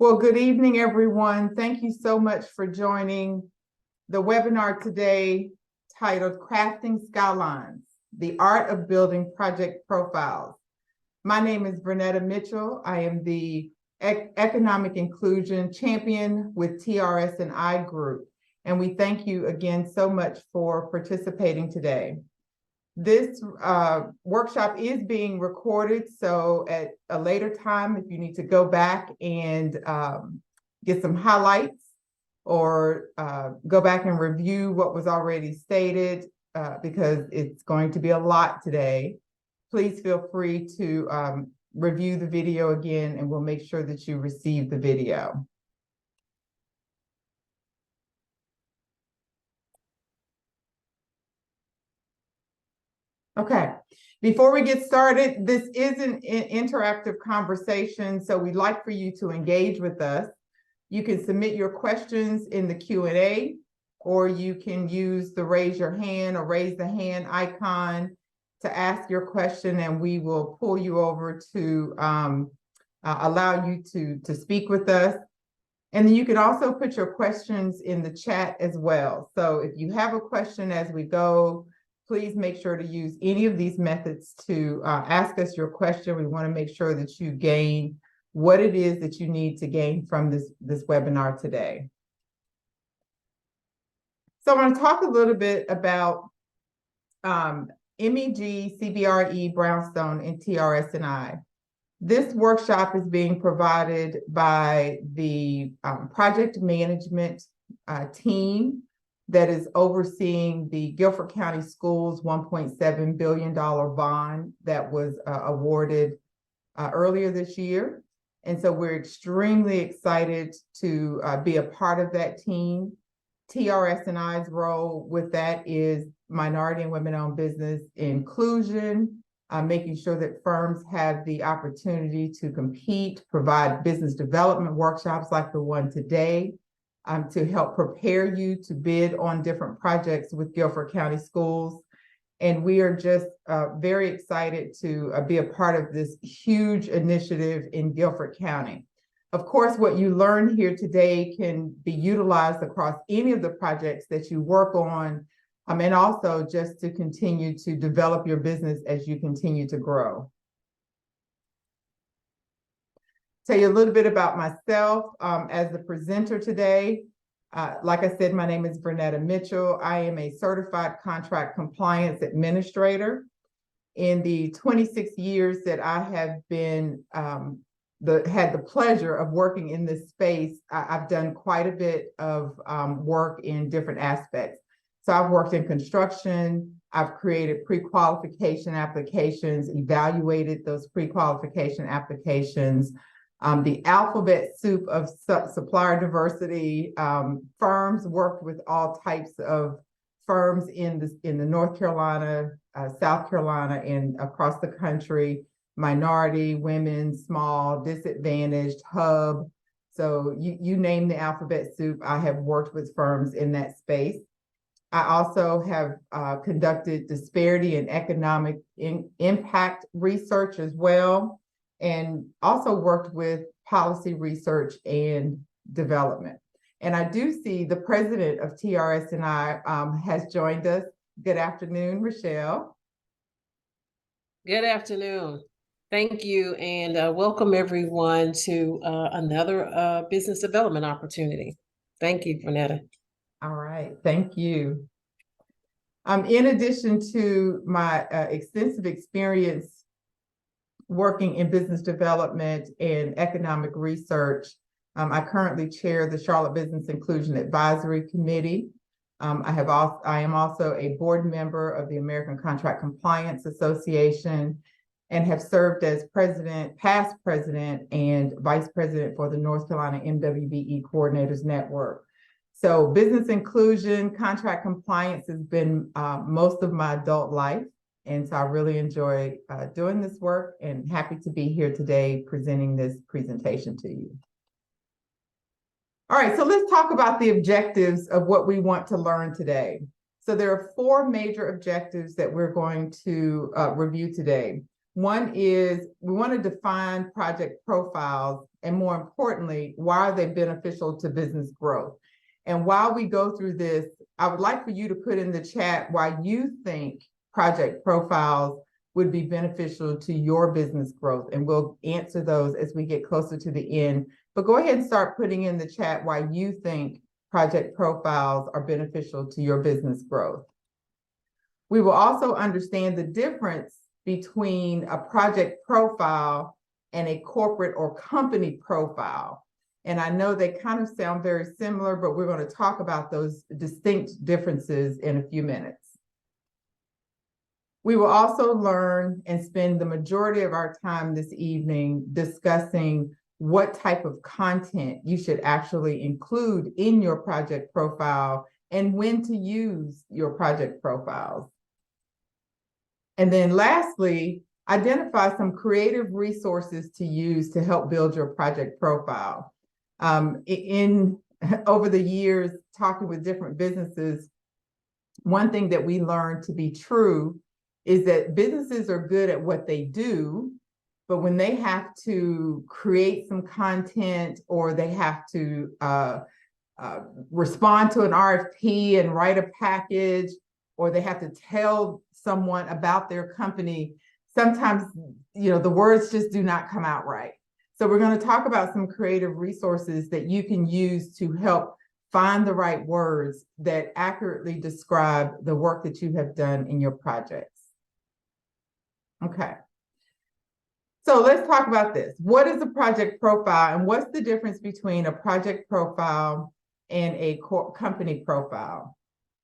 Well, good evening, everyone. Thank you so much for joining the webinar today titled Crafting Skylines, the Art of Building Project Profiles. My name is Vernetta Mitchell. I am the Economic Inclusion Champion with TRS&I Group, and we thank you again so much for participating today. This workshop is being recorded, so at a later time, if you need to go back and get some highlights or go back and review what was already stated, because it's going to be a lot today, please feel free to review the video again, and we'll make sure that you receive the video. Okay, before we get started, this is an interactive conversation, so we'd like for you to engage with us. You can submit your questions in the Q&A, or you can use the raise your hand or raise the hand icon to ask your question, and we will pull you over to allow you to speak with us. And then you can also put your questions in the chat as well. So if you have a question as we go, please make sure to use any of these methods to ask us your question. We want to make sure that you gain what it is that you need to gain from this webinar today. So I want to talk a little bit about MEG, CBRE, Brownstone, and TRS&I. This workshop is being provided by the project management team that is overseeing the Guilford County Schools $1.7 billion bond that was awarded earlier this year. And so we're extremely excited to be a part of that team. TRS&I's role with that is minority and women-owned business inclusion, making sure that firms have the opportunity to compete, provide business development workshops like the one today, to help prepare you to bid on different projects with Guilford County Schools. And we are just very excited to be a part of this huge initiative in Guilford County. Of course, what you learn here today can be utilized across any of the projects that you work on, and also just to continue to develop your business as you continue to grow. Tell you a little bit about myself as the presenter today. Like I said, my name is Vernetta Mitchell. I am a certified contract compliance administrator. In the 26 years that I have been had the pleasure of working in this space, I've done quite a bit of work in different aspects. So I've worked in construction, I've created pre-qualification applications, evaluated those pre-qualification applications, the alphabet soup of supplier diversity, firms, worked with all types of firms in the North Carolina, South Carolina, and across the country, minority, women, small, disadvantaged, hub. So you name the alphabet soup, I have worked with firms in that space. I also have conducted disparity and economic impact research as well, and also worked with policy research and development. And I do see the president of TRS&I has joined us. Good afternoon, Rochelle. Good afternoon. Thank you, and welcome everyone to another business development opportunity. Thank you, Vernetta. All right, thank you. In addition to my extensive experience working in business development and economic research, I currently chair the Charlotte Business Inclusion Advisory Committee. I am also a board member of the American Contract Compliance Association, and have served as past president and vice president for the North Carolina MWBE Coordinators Network. So business inclusion, contract compliance has been most of my adult life. And so I really enjoy doing this work, and happy to be here today presenting this presentation to you. All right, so let's talk about the objectives of what we want to learn today. So there are 4 major objectives that we're going to review today. One is we want to define project profiles, and more importantly, why are they beneficial to business growth? And while we go through this, I would like for you to put in the chat why you think project profiles would be beneficial to your business growth, and we'll answer those as we get closer to the end. But go ahead and start putting in the chat why you think project profiles are beneficial to your business growth. We will also understand the difference between a project profile and a corporate or company profile. And I know they kind of sound very similar, but we're going to talk about those distinct differences in a few minutes. We will also learn and spend the majority of our time this evening discussing what type of content you should actually include in your project profile and when to use your project profiles. And then lastly, identify some creative resources to use to help build your project profile. Over the years, talking with different businesses, one thing that we learned to be true is that businesses are good at what they do, but when they have to create some content or they have to respond to an RFP and write a package, or they have to tell someone about their company, sometimes, the words just do not come out right. So we're going to talk about some creative resources that you can use to help find the right words that accurately describe the work that you have done in your projects. Okay. So let's talk about this. What is a project profile, and what's the difference between a project profile and a company profile?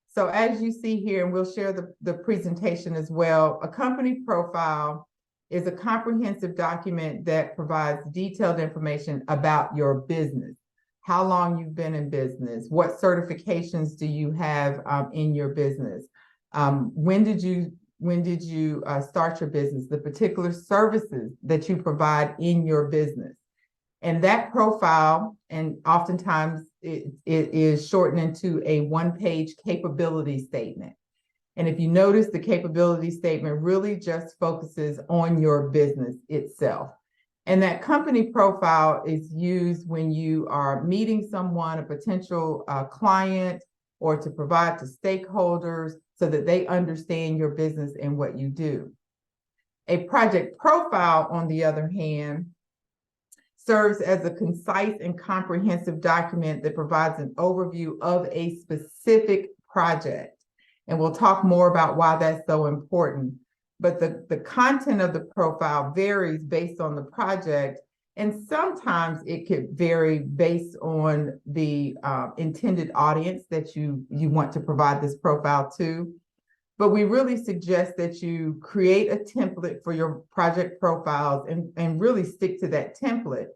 So as you see here, and we'll share the presentation as well, a company profile is a comprehensive document that provides detailed information about your business, how long you've been in business, what certifications do you have in your business, when did you start your business, the particular services that you provide in your business. And that profile, and oftentimes it is shortened into a one-page capability statement. And if you notice, the capability statement really just focuses on your business itself. And that company profile is used when you are meeting someone, a potential client, or to provide to stakeholders so that they understand your business and what you do. A project profile, on the other hand, serves as a concise and comprehensive document that provides an overview of a specific project. And we'll talk more about why that's so important. But the content of the profile varies based on the project, and sometimes it could vary based on the intended audience that you want to provide this profile to. But we really suggest that you create a template for your project profiles and really stick to that template.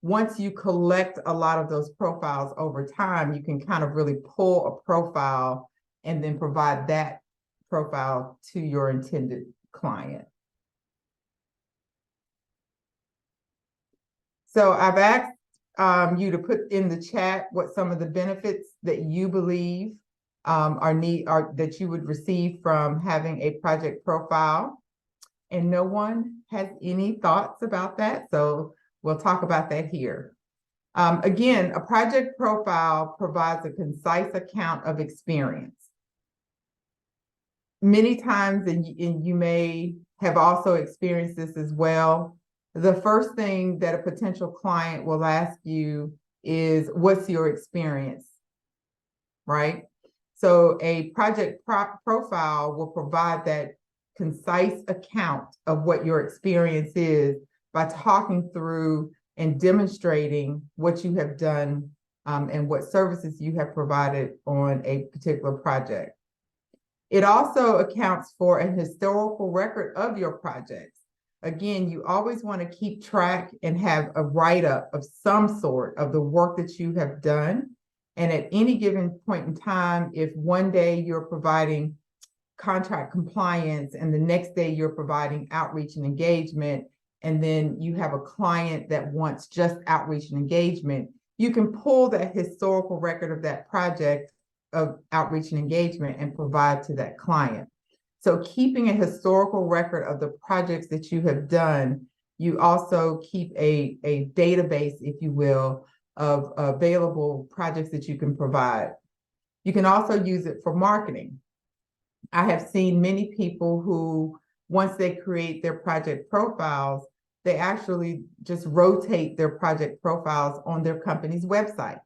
Once you collect a lot of those profiles over time, you can kind of really pull a profile and then provide that profile to your intended client. So I've asked you to put in the chat what some of the benefits that you believe that you would receive from having a project profile. And no one has any thoughts about that, so we'll talk about that here. Again, a project profile provides a concise account of experience. Many times, and you may have also experienced this as well, the first thing that a potential client will ask you is, what's your experience, right? So a project profile will provide that concise account of what your experience is by talking through and demonstrating what you have done and what services you have provided on a particular project. It also accounts for a historical record of your projects. Again, you always want to keep track and have a write-up of some sort of the work that you have done. And at any given point in time, if one day you're providing contract compliance and the next day you're providing outreach and engagement, and then you have a client that wants just outreach and engagement, you can pull that historical record of that project of outreach and engagement and provide to that client. So keeping a historical record of the projects that you have done, you also keep a database, if you will, of available projects that you can provide. You can also use it for marketing. I have seen many people who, once they create their project profiles, they actually just rotate their project profiles on their company's website,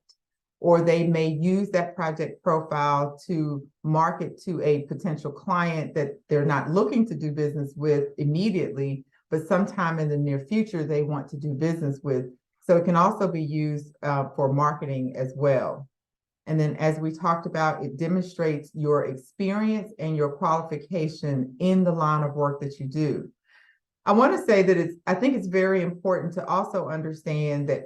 or they may use that project profile to market to a potential client that they're not looking to do business with immediately, but sometime in the near future they want to do business with. So it can also be used for marketing as well. And then, as we talked about, it demonstrates your experience and your qualification in the line of work that you do. I want to say that I think it's very important to also understand that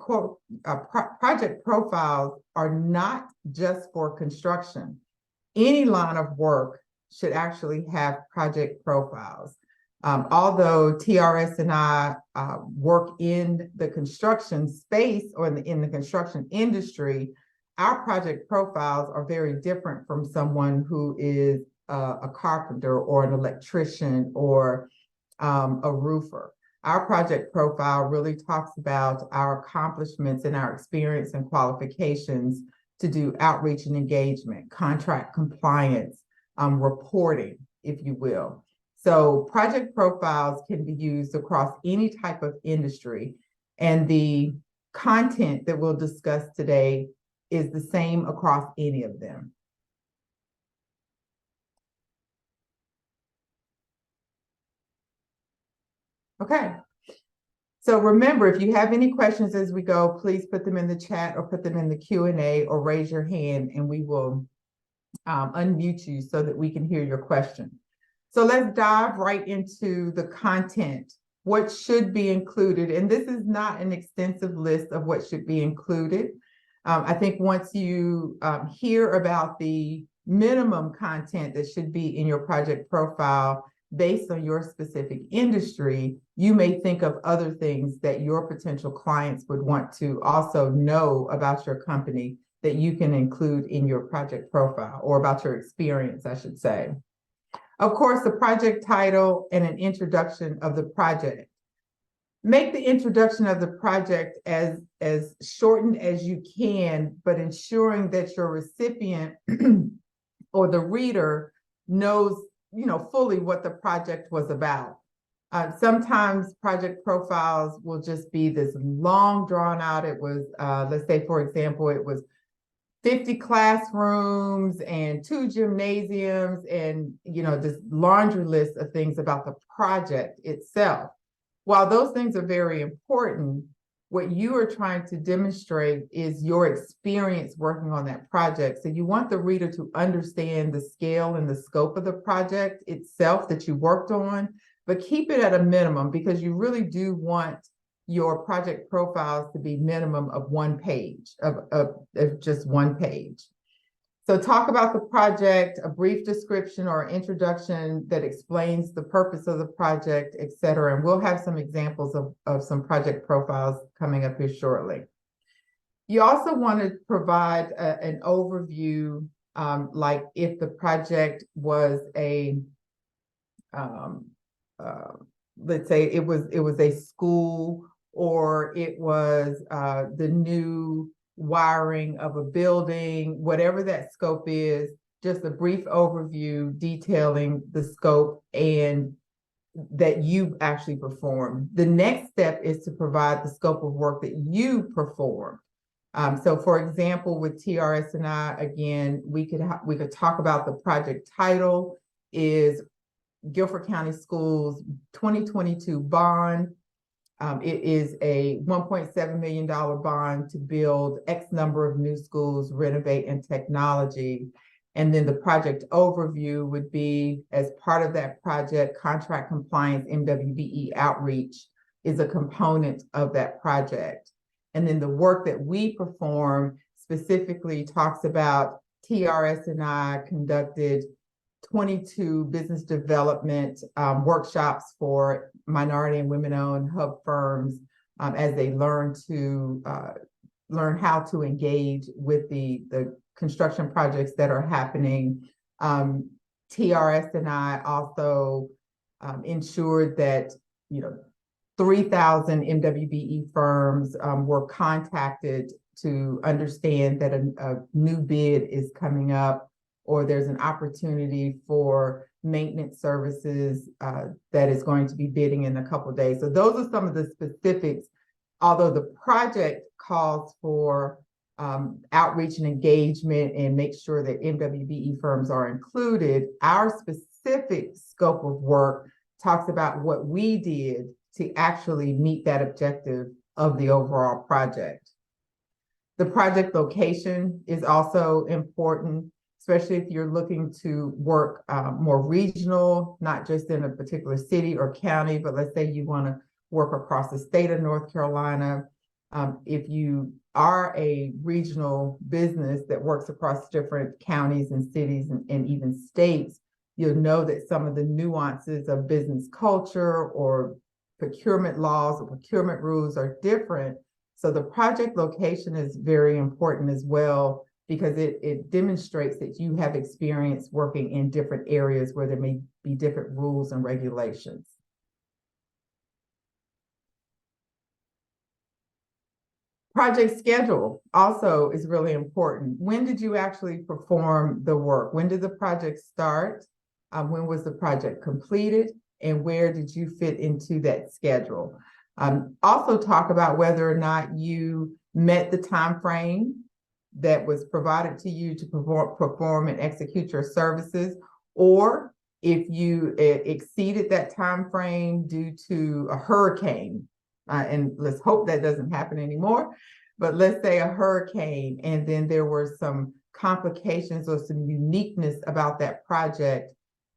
project profiles are not just for construction. Any line of work should actually have project profiles. Although TRS&I work in the construction space or in the construction industry, our project profiles are very different from someone who is a carpenter or an electrician or a roofer. Our project profile really talks about our accomplishments and our experience and qualifications to do outreach and engagement, contract compliance, reporting, if you will. So project profiles can be used across any type of industry, and the content that we'll discuss today is the same across any of them. Okay. So remember, if you have any questions as we go, please put them in the chat or put them in the Q&A or raise your hand and we will unmute you so that we can hear your question. So let's dive right into the content. What should be included? And this is not an extensive list of what should be included. I think once you hear about the minimum content that should be in your project profile based on your specific industry, you may think of other things that your potential clients would want to also know about your company that you can include in your project profile, or about your experience, I should say. Of course, the project title and an introduction of the project. Make the introduction of the project as shortened as you can, but ensuring that your recipient or the reader knows, fully what the project was about. Sometimes project profiles will just be this long drawn out. It was, let's say, for example, it was 50 classrooms and 2 gymnasiums and, this laundry list of things about the project itself. While those things are very important, what you are trying to demonstrate is your experience working on that project. So you want the reader to understand the scale and the scope of the project itself that you worked on, but keep it at a minimum, because you really do want your project profiles to be minimum of 1 page, of just 1 page. So talk about the project, a brief description or introduction that explains the purpose of the project, et cetera. And we'll have some examples of some project profiles coming up here shortly. You also want to provide an overview, like if the project was let's say it was a school, or it was the new wiring of a building, whatever that scope is, just a brief overview detailing the scope and that you actually perform. The next step is to provide the scope of work that you perform. So for example, with TRS&I, again, we could talk about the project title is Guilford County Schools 2022 bond. It is a $1.7 million bond to build X number of new schools, renovate, and technology. And then the project overview would be, as part of that project, contract compliance, MWBE outreach is a component of that project. And then the work that we perform specifically talks about TRS&I conducted 22 business development workshops for minority and women-owned hub firms as they learn how to engage with the construction projects that are happening. TRS&I also ensured that, 3,000 MWBE firms were contacted to understand that a new bid is coming up, or there's an opportunity for maintenance services that is going to be bidding in a couple of days. So those are some of the specifics. Although the project calls for outreach and engagement and make sure that MWBE firms are included, our specific scope of work talks about what we did to actually meet that objective of the overall project. The project location is also important, especially if you're looking to work more regional, not just in a particular city or county, but let's say you want to work across the state of North Carolina. If you are a regional business that works across different counties and cities and even states, you'll know that some of the nuances of business culture or procurement laws or procurement rules are different. So the project location is very important as well, because it demonstrates that you have experience working in different areas where there may be different rules and regulations. Project schedule also is really important. When did you actually perform the work? When did the project start? When was the project completed? And where did you fit into that schedule? Also talk about whether or not you met the time frame that was provided to you to perform and execute your services, or if you exceeded that time frame due to a hurricane. And let's hope that doesn't happen anymore, but let's say a hurricane, and then there were some complications or some uniqueness about that project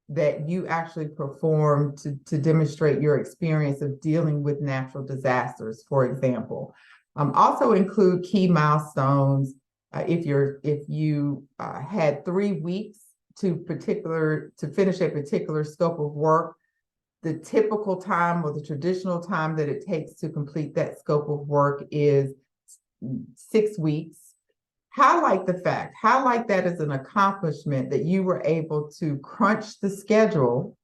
that you actually performed to demonstrate your experience of dealing with natural disasters, for example. Also include key milestones. If you had 3 weeks to finish a particular scope of work, the typical time or the traditional time that it takes to complete that scope of work is 6 weeks. Highlight that as an accomplishment that you were able to crunch the schedule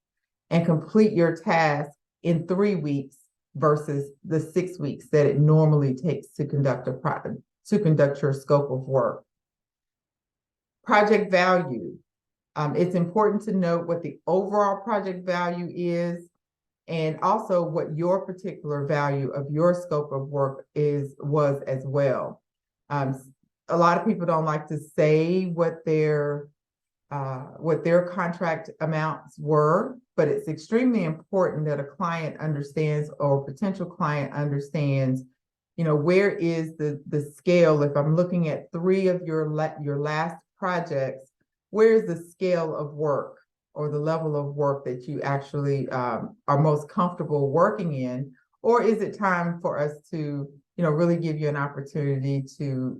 and complete your task in 3 weeks versus the 6 weeks that it normally takes to conduct your scope of work. Project value. It's important to note what the overall project value is, and also what your particular value of your scope of work was as well. A lot of people don't like to say what their contract amounts were, but it's extremely important that a client understands, or a potential client understands, where is the scale. If I'm looking at 3 of your last projects, where's the scale of work or the level of work that you actually are most comfortable working in? Or is it time for us to really give you an opportunity to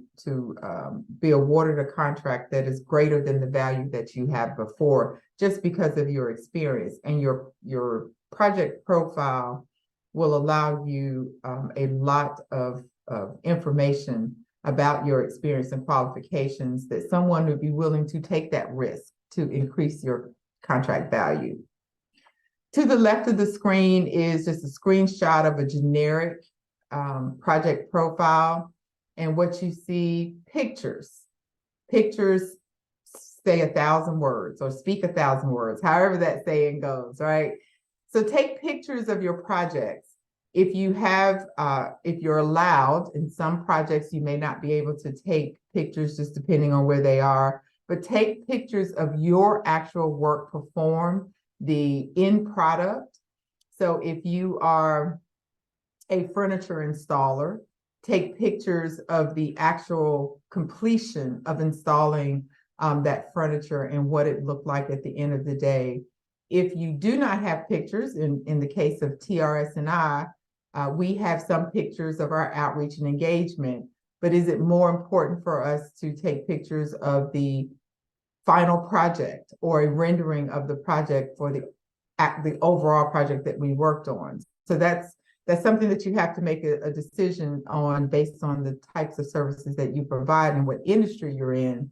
be awarded a contract that is greater than the value that you had before, just because of your experience? And your project profile will allow you a lot of information about your experience and qualifications that someone would be willing to take that risk to increase your contract value. To the left of the screen is just a screenshot of a generic project profile, and what you see, pictures say 1,000 words or speak 1,000 words, however that saying goes, right? So take pictures of your projects. If you're allowed, in some projects you may not be able to take pictures, just depending on where they are, but take pictures of your actual work performed, the end product. So if you are a furniture installer, take pictures of the actual completion of installing that furniture and what it looked like at the end of the day. If you do not have pictures, in the case of TRS&I, we have some pictures of our outreach and engagement, but is it more important for us to take pictures of the final project or a rendering of the project for the overall project that we worked on? So that's something that you have to make a decision on based on the types of services that you provide and what industry you're in.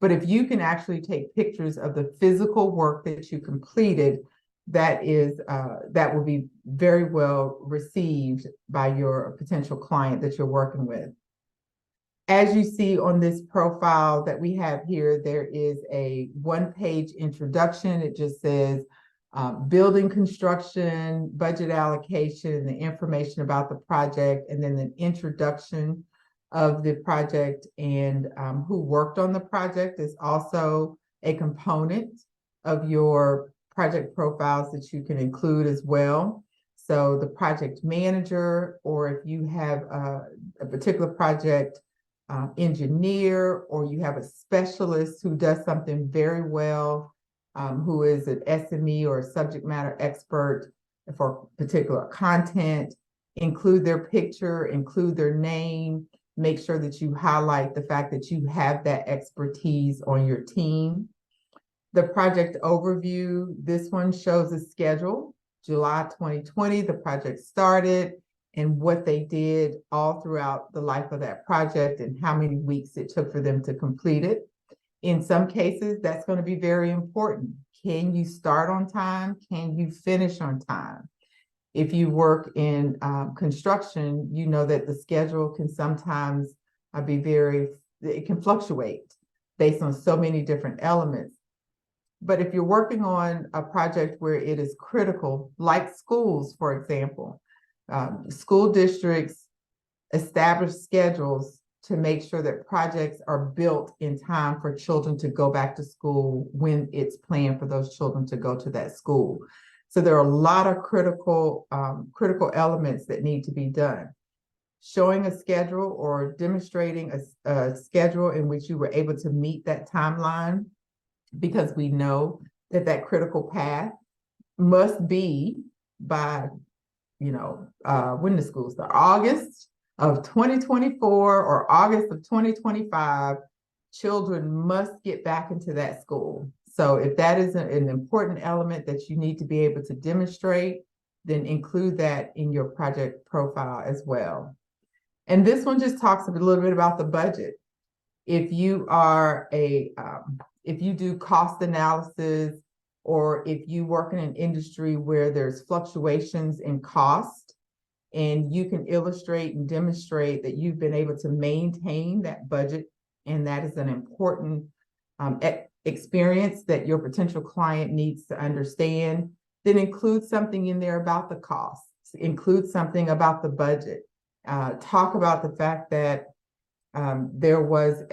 But if you can actually take pictures of the physical work that you completed, that will be very well received by your potential client that you're working with. As you see on this profile that we have here, there is a one-page introduction. It just says building construction, budget allocation, the information about the project, and then an introduction of the project and who worked on the project is also a component of your project profiles that you can include as well. So the project manager, or if you have a particular project engineer, or you have a specialist who does something very well, who is an SME or a subject matter expert for particular content, include their picture, include their name, make sure that you highlight the fact that you have that expertise on your team. The project overview, this one shows a schedule. July 2020, the project started, and what they did all throughout the life of that project and how many weeks it took for them to complete it. In some cases, that's going to be very important. Can you start on time? Can you finish on time? If you work in construction, you know that the schedule can sometimes it can fluctuate based on so many different elements. But if you're working on a project where it is critical, like schools, for example, school districts establish schedules to make sure that projects are built in time for children to go back to school when it's planned for those children to go to that school. So there are a lot of critical elements that need to be done. Showing a schedule or demonstrating a schedule in which you were able to meet that timeline, because we know that critical path must be by, when the school starts, August of 2024 or August of 2025, children must get back into that school. So if that is an important element that you need to be able to demonstrate, then include that in your project profile as well. And this one just talks a little bit about the budget. If you are if you do cost analysis, or if you work in an industry where there's fluctuations in cost, and you can illustrate and demonstrate that you've been able to maintain that budget, and that is an important experience that your potential client needs to understand, then include something in there about the costs, include something about the budget. Talk about the fact that there was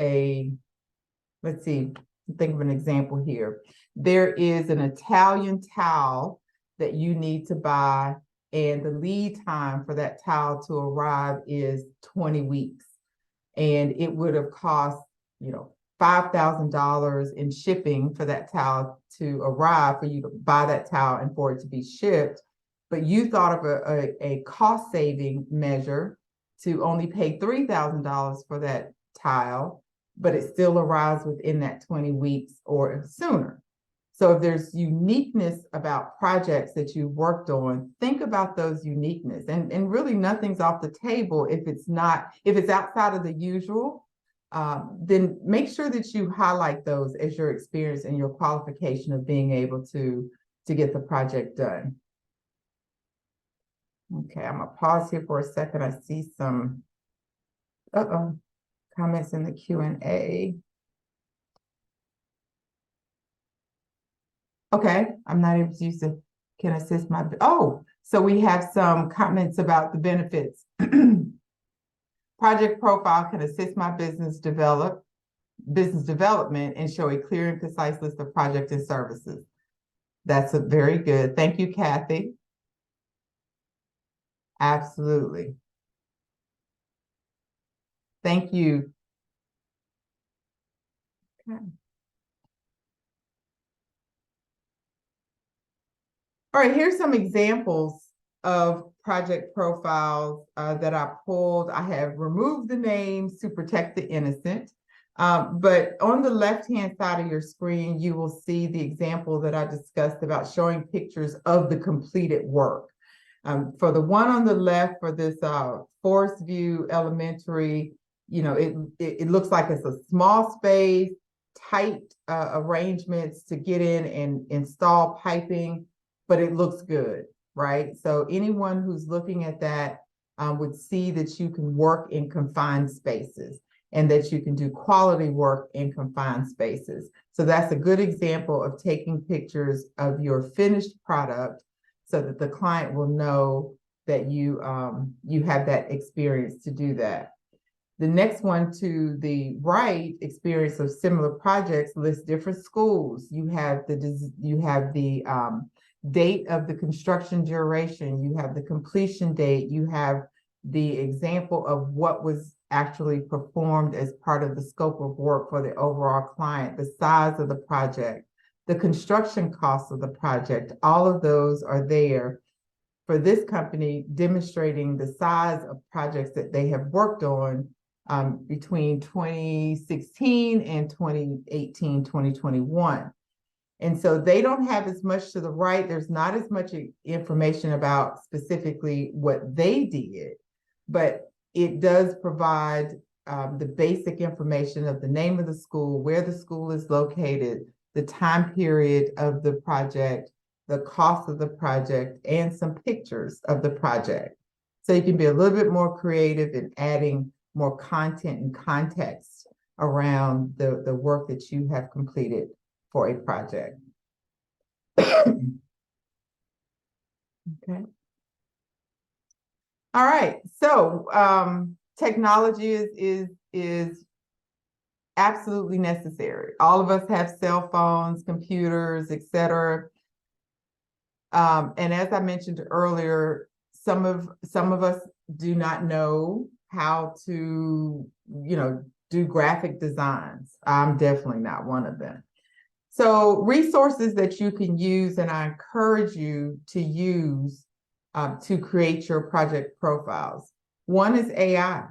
let's see, think of an example here. There is an Italian towel that you need to buy, and the lead time for that towel to arrive is 20 weeks. And it would have cost, $5,000 in shipping for that towel to arrive, for you to buy that towel and for it to be shipped. But you thought of a cost saving measure to only pay $3,000 for that tile, but it still arrives within that 20 weeks or sooner. So if there's uniqueness about projects that you've worked on, think about those uniqueness. And really nothing's off the table if it's outside of the usual, then make sure that you highlight those as your experience and your qualification of being able to get the project done. Okay, I'm gonna pause here for a second. I see some comments in the Q&A. Okay, I'm not able to use the can assist my, so we have some comments about the benefits. Project profile can assist my business development and show a clear and concise list of projects and services. That's very good. Thank you, Kathy. Absolutely. Thank you. Okay. All right, here's some examples of project profiles that I pulled. I have removed the names to protect the innocent. But on the left-hand side of your screen, you will see the example that I discussed about showing pictures of the completed work. For the one on the left, for this Forest View Elementary, it looks like it's a small space, tight arrangements to get in and install piping, but it looks good, right? So anyone who's looking at that would see that you can work in confined spaces and that you can do quality work in confined spaces. So that's a good example of taking pictures of your finished product so that the client will know that you have that experience to do that. The next one to the right, experience of similar projects, lists different schools. You have the date of the construction duration, you have the completion date, you have the example of what was actually performed as part of the scope of work for the overall client, the size of the project, the construction costs of the project. All of those are there for this company, demonstrating the size of projects that they have worked on between 2016 and 2018, 2021. And so they don't have as much to the right. There's not as much information about specifically what they did, but it does provide the basic information of the name of the school, where the school is located, the time period of the project, the cost of the project, and some pictures of the project. So you can be a little bit more creative in adding more content and context around the work that you have completed for a project. Okay. All right. So technology is absolutely necessary. All of us have cell phones, computers, etc. And as I mentioned earlier, some of us do not know how to, do graphic designs. I'm definitely not one of them. So resources that you can use, and I encourage you to use to create your project profiles. One is AI.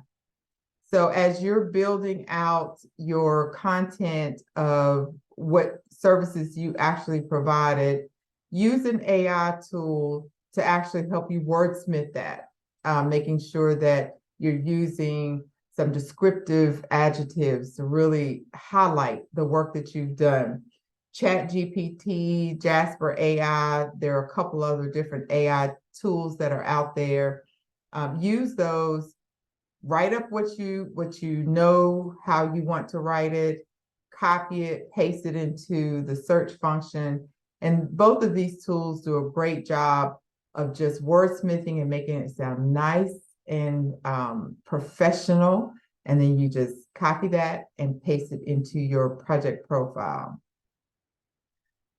So as you're building out your content of what services you actually provided, use an AI tool to actually help you wordsmith that, making sure that you're using some descriptive adjectives to really highlight the work that you've done. ChatGPT, Jasper AI, there are a couple other different AI tools that are out there. Use those, write up what you know, how you want to write it, copy it, paste it into the search function. And both of these tools do a great job of just wordsmithing and making it sound nice and professional. And then you just copy that and paste it into your project profile.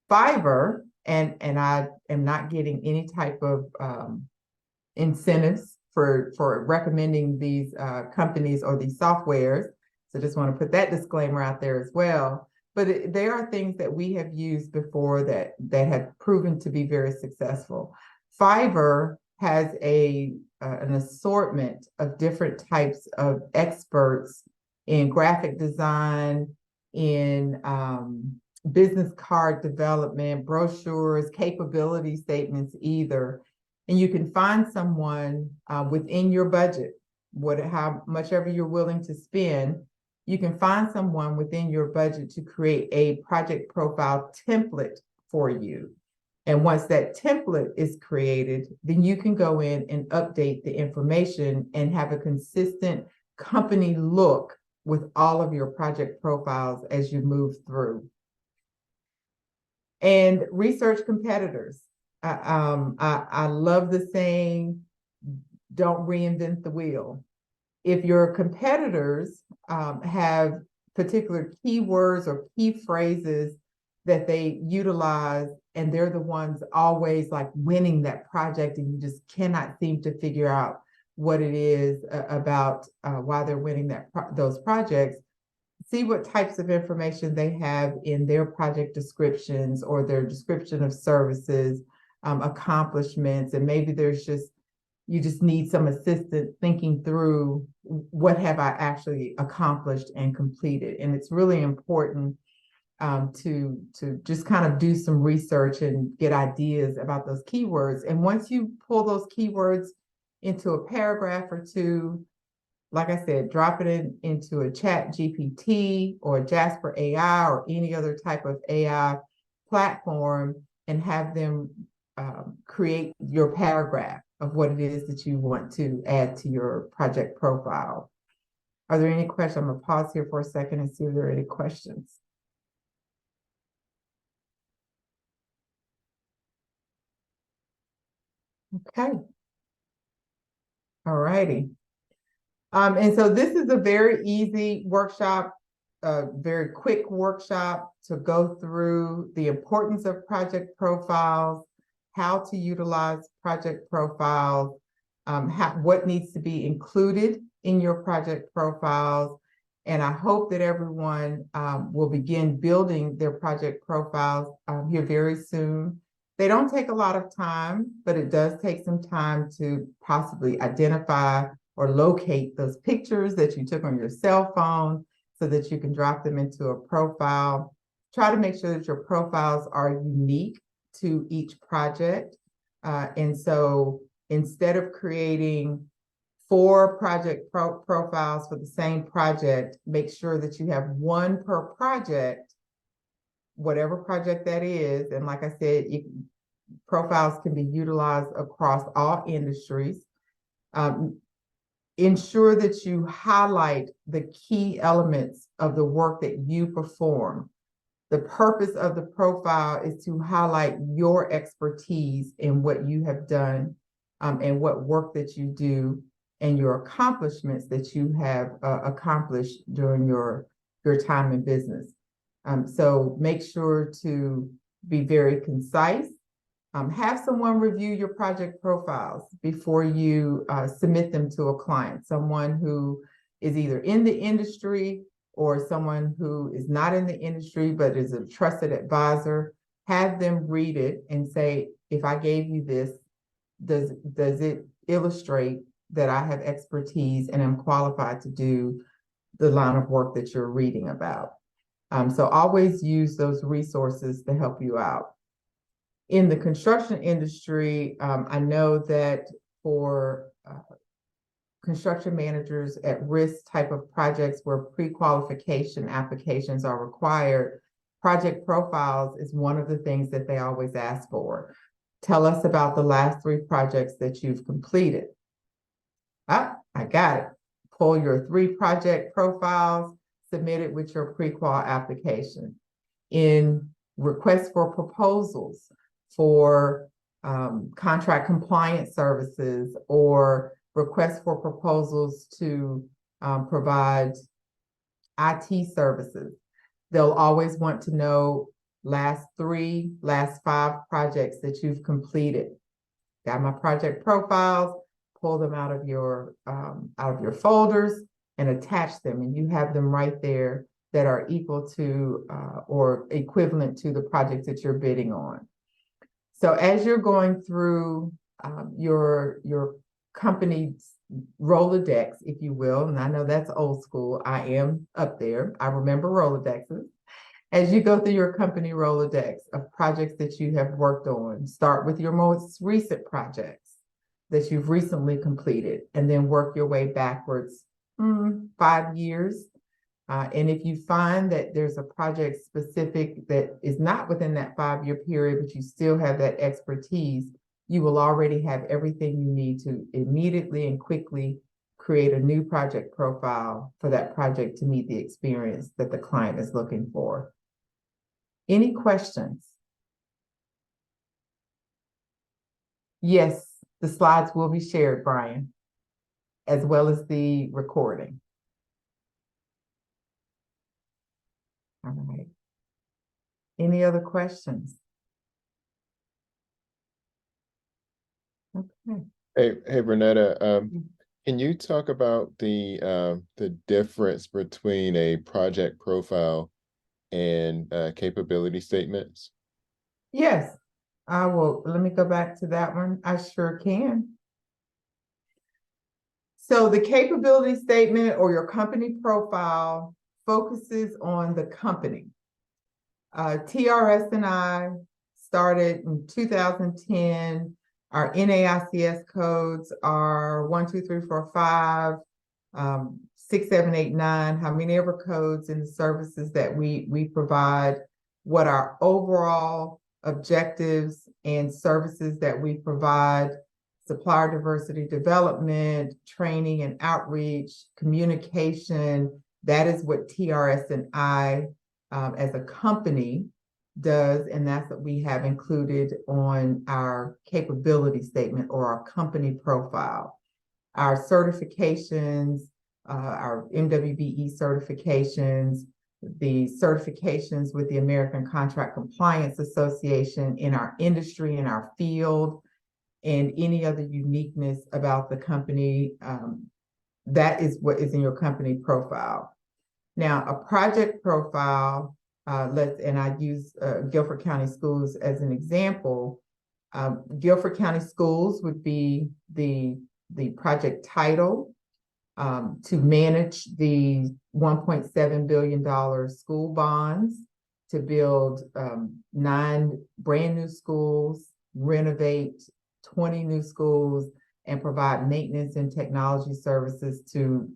Fiverr, and I am not getting any type of incentives for recommending these companies or these softwares. So just want to put that disclaimer out there as well. But there are things that we have used before that have proven to be very successful. Fiverr has an assortment of different types of experts in graphic design, in business card development, brochures, capability statements either. And you can find someone within your budget, how much ever you're willing to spend, you can find someone within your budget to create a project profile template for you. And once that template is created, then you can go in and update the information and have a consistent company look with all of your project profiles as you move through. And research competitors. I love the saying, don't reinvent the wheel. If your competitors have particular keywords or key phrases that they utilize, and they're the ones always like winning that project, and you just cannot seem to figure out what it is about why they're winning those projects, see what types of information they have in their project descriptions or their description of services, accomplishments, and maybe you just need some assistance thinking through what have I actually accomplished and completed. And it's really important to just kind of do some research and get ideas about those keywords. And once you pull those keywords into a paragraph or two, like I said, drop it into a Chat GPT or Jasper AI or any other type of AI platform and have them create your paragraph of what it is that you want to add to your project profile. Are there any questions? I'm gonna pause here for a second and see if there are any questions. Okay. All righty. And so this is a very easy workshop, a very quick workshop to go through the importance of project profiles, how to utilize project profiles, what needs to be included in your project profiles. And I hope that everyone will begin building their project profiles here very soon. They don't take a lot of time, but it does take some time to possibly identify or locate those pictures that you took on your cell phone so that you can drop them into a profile. Try to make sure that your profiles are unique to each project. And so instead of creating 4 project profiles for the same project, make sure that you have 1 per project, whatever project that is. And like I said, profiles can be utilized across all industries. Ensure that you highlight the key elements of the work that you perform. The purpose of the profile is to highlight your expertise in what you have done and what work that you do and your accomplishments that you have accomplished during your time in business. So make sure to be very concise. Have someone review your project profiles before you submit them to a client, someone who is either in the industry or someone who is not in the industry but is a trusted advisor. Have them read it and say, if I gave you this, does it illustrate that I have expertise and am qualified to do the line of work that you're reading about? So always use those resources to help you out. In the construction industry, I know that for construction managers at risk type of projects where pre-qualification applications are required, project profiles is one of the things that they always ask for. Tell us about the last 3 projects that you've completed. Ah, I got it. Pull your 3 project profiles, submit it with your pre-qual application. In requests for proposals for contract compliance services or requests for proposals to provide IT services, they'll always want to know last 3, last 5 projects that you've completed. Got my project profiles, pull them out of your folders and attach them, and you have them right there that are equal to or equivalent to the projects that you're bidding on. So as you're going through your company's Rolodex, if you will, and I know that's old school, I am up there, I remember Rolodexes. As you go through your company Rolodex of projects that you have worked on, start with your most recent projects that you've recently completed, and then work your way backwards 5 years. And if you find that there's a project specific that is not within that 5-year period, but you still have that expertise, you will already have everything you need to immediately and quickly create a new project profile for that project to meet the experience that the client is looking for. Any questions? Yes, the slides will be shared, Brian, as well as the recording. All right. Any other questions? Okay. Hey, Bernetta, can you talk about the difference between a project profile and capability statements? Yes, I will. Let me go back to that one. I sure can. So the capability statement or your company profile focuses on the company. TRS&I started in 2010. Our NAICS codes are 1, 2, 3, 4, 5. 6789, how many of our codes and the services that we provide, what our overall objectives and services that we provide, supplier diversity development, training and outreach, communication. That is what TRS&I as a company does, and that's what we have included on our capability statement or our company profile. Our certifications, our MWBE certifications, the certifications with the American Contract Compliance Association in our industry, in our field, and any other uniqueness about the company. That is what is in your company profile. Now, a project profile, and I use Guilford County Schools as an example. Guilford County Schools would be the project title to manage the $1.7 billion school bonds, to build 9 brand new schools, renovate 20 new schools, and provide maintenance and technology services to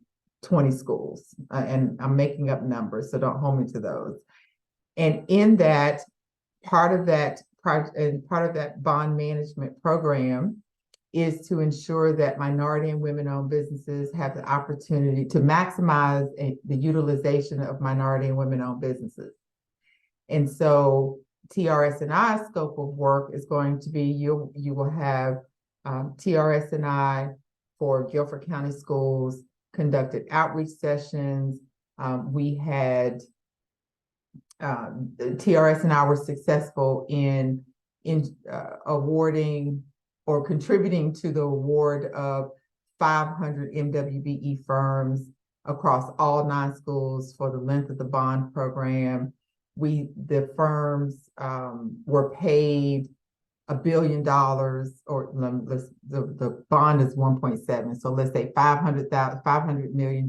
20 schools. And I'm making up numbers, so don't hold me to those. And in that, part of that project and part of that bond management program is to ensure that minority and women-owned businesses have the opportunity to maximize the utilization of minority and women-owned businesses. And so TRS&I scope of work is going to be, you will have TRS&I for Guilford County Schools conducted outreach sessions. We had TRS&I were successful in awarding or contributing to the award of 500 MWBE firms across all 9 schools for the length of the bond program. The firms were paid $1 billion, or the bond is 1.7. So let's say $500 million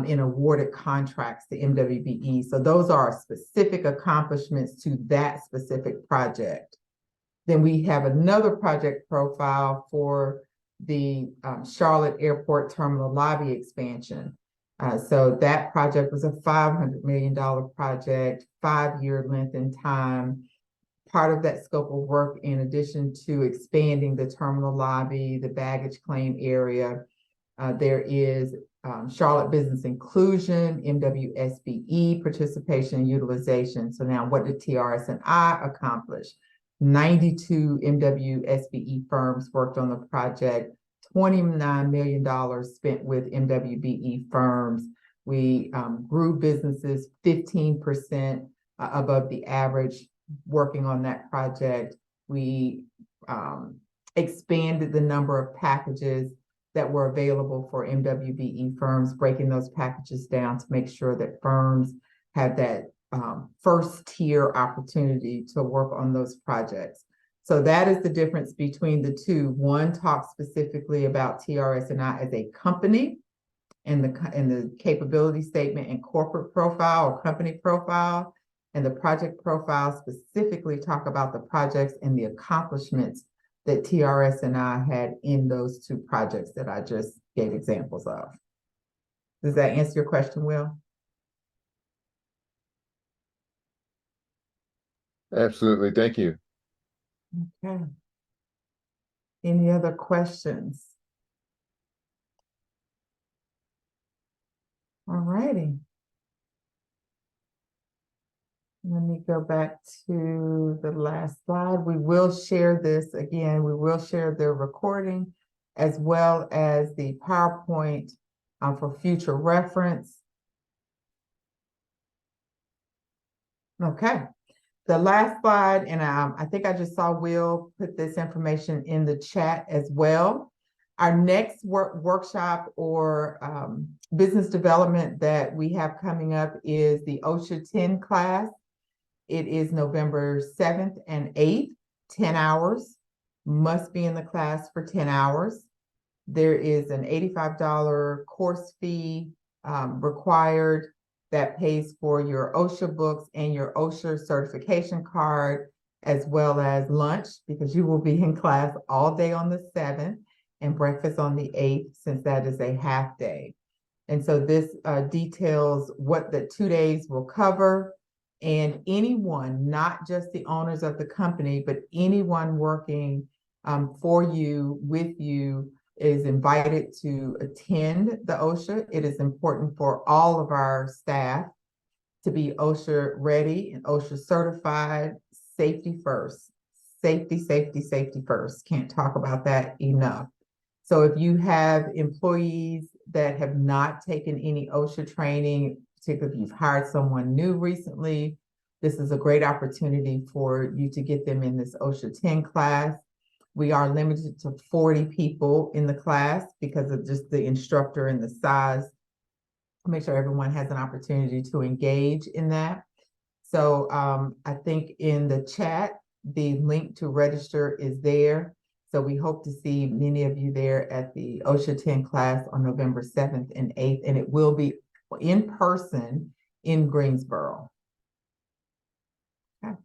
in awarded contracts to MWBE. So those are specific accomplishments to that specific project. Then we have another project profile for the Charlotte Airport Terminal Lobby expansion. So that project was a $500 million project, 5-year length and time. Part of that scope of work, in addition to expanding the terminal lobby, the baggage claim area, there is Charlotte Business Inclusion, MWSBE, participation and utilization. So now what did TRS&I accomplish? 92 MWSBE firms worked on the project, $29 million spent with MWBE firms. We grew businesses 15% above the average working on that project. We expanded the number of packages that were available for MWBE firms, breaking those packages down to make sure that firms had that first tier opportunity to work on those projects. So that is the difference between the two. One talks specifically about TRS&I as a company and the capability statement and corporate profile or company profile, and the project profile specifically talk about the projects and the accomplishments that TRS&I had in those 2 projects that I just gave examples of. Does that answer your question, Will? Absolutely, thank you. Okay. Any other questions? All righty. Let me go back to the last slide. We will share this again. We will share the recording as well as the PowerPoint for future reference. Okay. The last slide, and I think I just saw Will put this information in the chat as well. Our next workshop or business development that we have coming up is the OSHA 10 class. It is November 7th and 8th, 10 hours. Must be in the class for 10 hours. There is an $85 course fee required that pays for your OSHA books and your OSHA certification card, as well as lunch, because you will be in class all day on the 7th. and breakfast on the 8th, since that is a half day. And so this details what the 2 days will cover, and anyone, not just the owners of the company, but anyone working for you, with you, is invited to attend the OSHA. It is important for all of our staff to be OSHA ready and OSHA certified. Safety first. Safety, safety, safety first. Can't talk about that enough. So if you have employees that have not taken any OSHA training, particularly if you've hired someone new recently, this is a great opportunity for you to get them in this OSHA 10 class. We are limited to 40 people in the class because of just the instructor and the size. Make sure everyone has an opportunity to engage in that. So I think in the chat, the link to register is there. So we hope to see many of you there at the OSHA 10 class on November 7th and 8th, and it will be in person in Greensboro. Okay.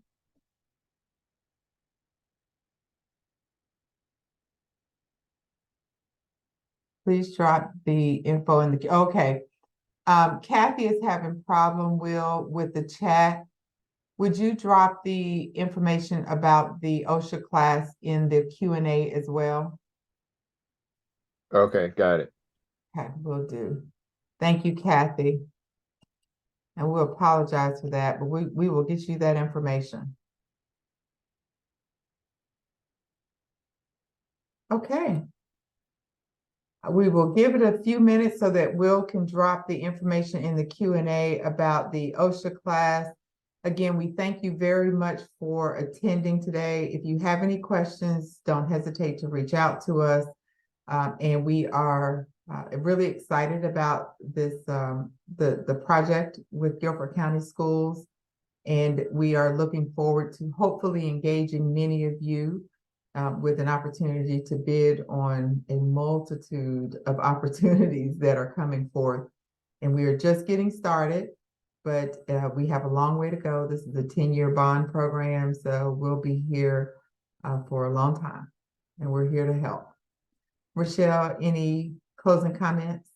Please drop the info in the, okay. Kathy is having problem, Will, with the chat. Would you drop the information about the OSHA class in the Q&A as well? Okay, got it. Okay, will do. Thank you, Kathy. And we'll apologize for that, but we will get you that information. Okay. We will give it a few minutes so that Will can drop the information in the Q&A about the OSHA class. Again, we thank you very much for attending today. If you have any questions, don't hesitate to reach out to us. And we are really excited about this, the project with Guilford County Schools. And we are looking forward to hopefully engaging many of you with an opportunity to bid on a multitude of opportunities that are coming forth. And we are just getting started, but we have a long way to go. This is a 10-year bond program, so we'll be here for a long time, and we're here to help. Rochelle, any closing comments?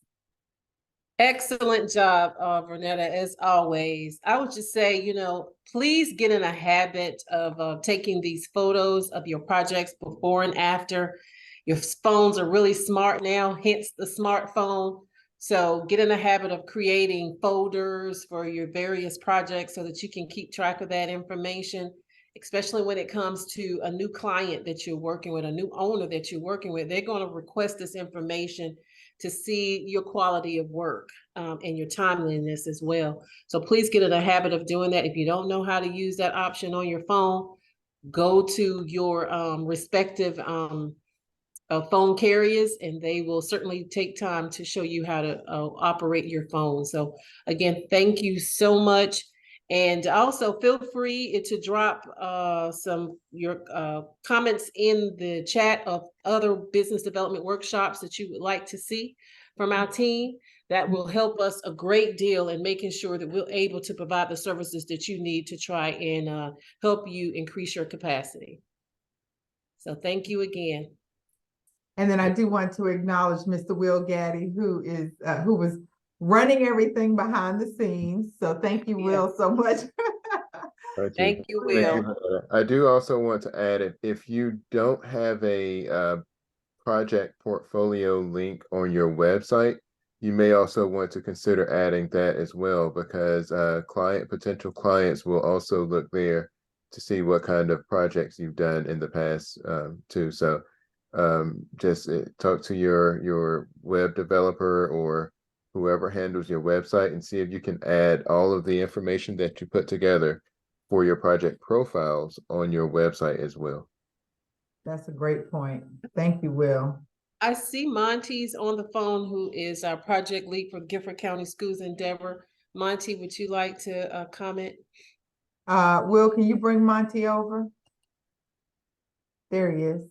Excellent job, Vernetta, as always. I would just say, please get in a habit of taking these photos of your projects before and after. Your phones are really smart now, hence the smartphone. So get in the habit of creating folders for your various projects so that you can keep track of that information, especially when it comes to a new client that you're working with, a new owner that you're working with. They're going to request this information to see your quality of work and your timeliness as well. So please get in a habit of doing that. If you don't know how to use that option on your phone, go to your respective phone carriers, and they will certainly take time to show you how to operate your phone. So again, thank you so much. And also feel free to drop your comments in the chat of other business development workshops that you would like to see from our team. That will help us a great deal in making sure that we're able to provide the services that you need to try and help you increase your capacity. So thank you again. And then I do want to acknowledge Mr. Will Gaddy, who was running everything behind the scenes. So thank you, Will, so much. Thank you, Will. Thank you. I do also want to add, if you don't have a project portfolio link on your website, you may also want to consider adding that as well, because potential clients will also look there to see what kind of projects you've done in the past too. So just talk to your web developer or whoever handles your website and see if you can add all of the information that you put together for your project profiles on your website as well. That's a great point. Thank you, Will. I see Monty's on the phone, who is our project lead for Guilford County Schools Endeavor. Monty, would you like to comment? Will, can you bring Monty over? There he is.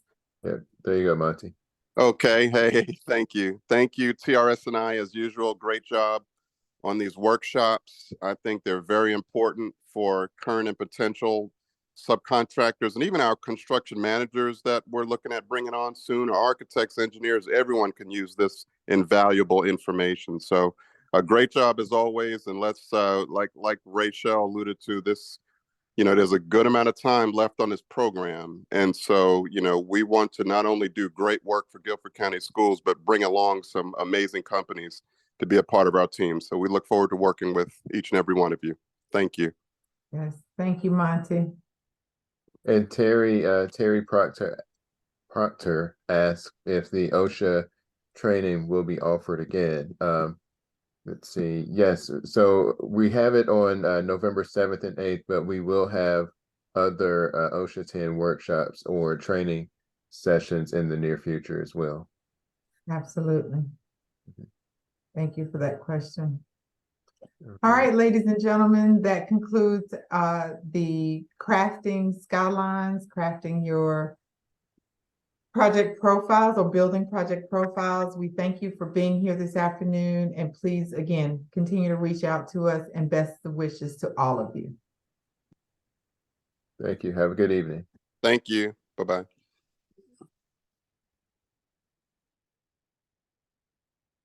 Yeah, there you go, Monty. Okay, hey, thank you. Thank you, TRS&I, as usual. Great job on these workshops. I think they're very important for current and potential subcontractors, and even our construction managers that we're looking at bringing on soon, our architects, engineers, everyone can use this invaluable information. So a great job as always. And let's, like Rachel alluded to, this, there's a good amount of time left on this program. And so, we want to not only do great work for Guilford County Schools, but bring along some amazing companies to be a part of our team. So we look forward to working with each and every one of you. Thank you. Yes, thank you, Monty. And Terry Proctor asked if the OSHA training will be offered again. Let's see. Yes, so we have it on November 7th and 8th, but we will have other OSHA 10 workshops or training sessions in the near future as well. Absolutely. Thank you for that question. All right, ladies and gentlemen, that concludes the crafting Skylines, crafting your project profiles or building project profiles. We thank you for being here this afternoon, and please, again, continue to reach out to us, and best of wishes to all of you. Thank you. Have a good evening. Thank you. Bye-bye.